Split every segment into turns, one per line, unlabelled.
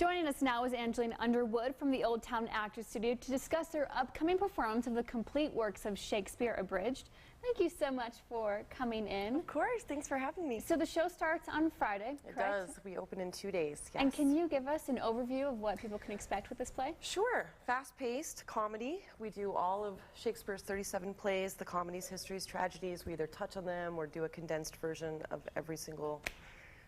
Joining us now is Angeline Underwood from the Old Town Actors Studio to discuss their upcoming performance of the complete works of Shakespeare Abridged. Thank you so much for coming in.
Of course, thanks for having me.
So the show starts on Friday, correct?
It does. We open in 2 days, yes.
And can you give us an overview of what people can expect with this play?
Sure. Fast-paced comedy. We do all of Shakespeare's 37 plays, the comedies, histories, tragedies. We either touch on them or do a condensed version of every single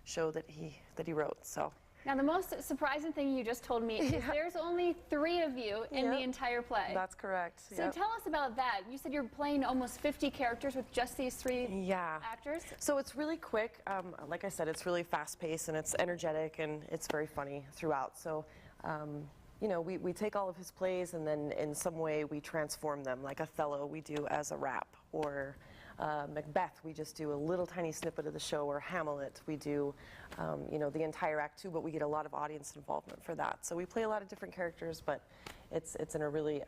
show that he wrote. So.
Now, the most surprising thing you just told me is there's only 3 of you in the entire play.
That's correct.
So tell us about that. You said you're playing almost 50 characters with just these 3 actors?
So it's really quick. Like I said, it's really fast-paced and it's energetic and it's very funny throughout. So, you know, we take all of his plays and then in some way we transform them. Like Othello we do as a rap, or Macbeth we just do a little tiny snippet of the show, or Hamlet we do you know, the entire act too, but we get a lot of audience involvement for that. So we play a lot of different characters, but it's in a really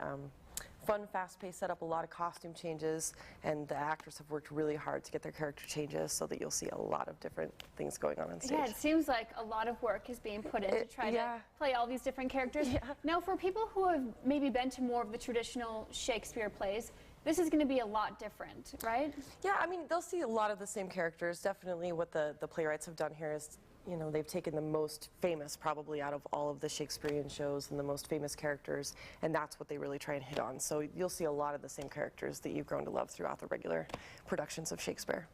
fun, fast-paced setup, a lot of costume changes, and the actors have worked really hard to get their character changes so that you'll see a lot of different things going on stage.
Yeah, it seems like a lot of work is being put in to try to play all these different characters. Now, for people who have maybe been to more of the traditional Shakespeare plays, this is going to be a lot different, right? Yeah,
I mean, they'll see a lot of the same characters. Definitely what the playwrights have done here is, you know, they've taken the most famous probably out of all of the Shakespearean shows and the most famous characters, and that's what they really try and hit on. So you'll see a lot of the same characters that you've grown to love throughout the regular productions of Shakespeare.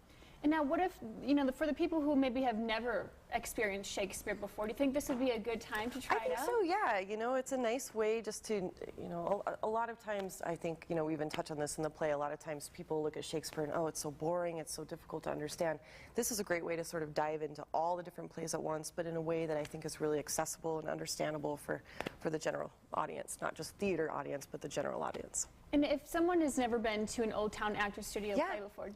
And now what if, you know, for the people who maybe have never experienced Shakespeare before, do you think this would be a good time to try it out? I think
so, yeah. You know, it's a nice way just to, you know, a lot of times I think, you know, we even touch on this in the play, a lot of times people look at Shakespeare and, oh, it's so boring, it's so difficult to understand. This is a great way to sort of dive into all the different plays at once, but in a way that I think is really accessible and understandable for the general audience, not just theater audience, but the general audience.
And if someone has never been to an Old Town Actors Studio play before,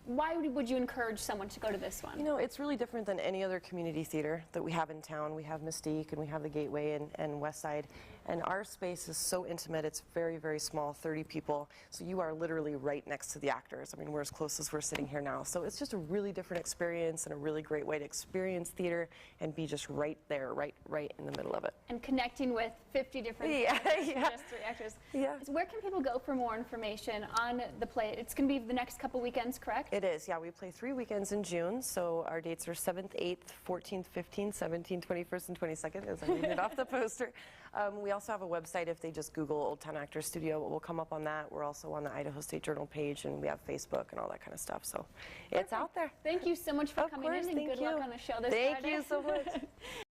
why would you encourage someone to go to this one?
You know, it's really different than any other community theater that we have in town. We have Mystique and we have the Gateway and West Side. And our space is so intimate. It's very, very small, 30 people. So you are literally right next to the actors. I mean, we're as close as we're sitting here now. So it's just a really different experience and a really great way to experience theater and be just right there, right in the middle of it.
And connecting with 50 different actors, just 3 actors. So where can people go for more information on the play? It's going to be the next couple weekends, correct?
It is, yeah. We play 3 weekends in June, so our dates are 7th, 8th, 14th, 15th, 17th, 21st, and 22nd, as I'm reading it off the poster. We also have a website. If they just Google Old Town Actors Studio, we'll come up on that. We're also on the Idaho State Journal page, and we have Facebook and all that kind of stuff, so it's out there.
Thank you so much for coming in, and good luck on the show this Friday.
Thank you so much.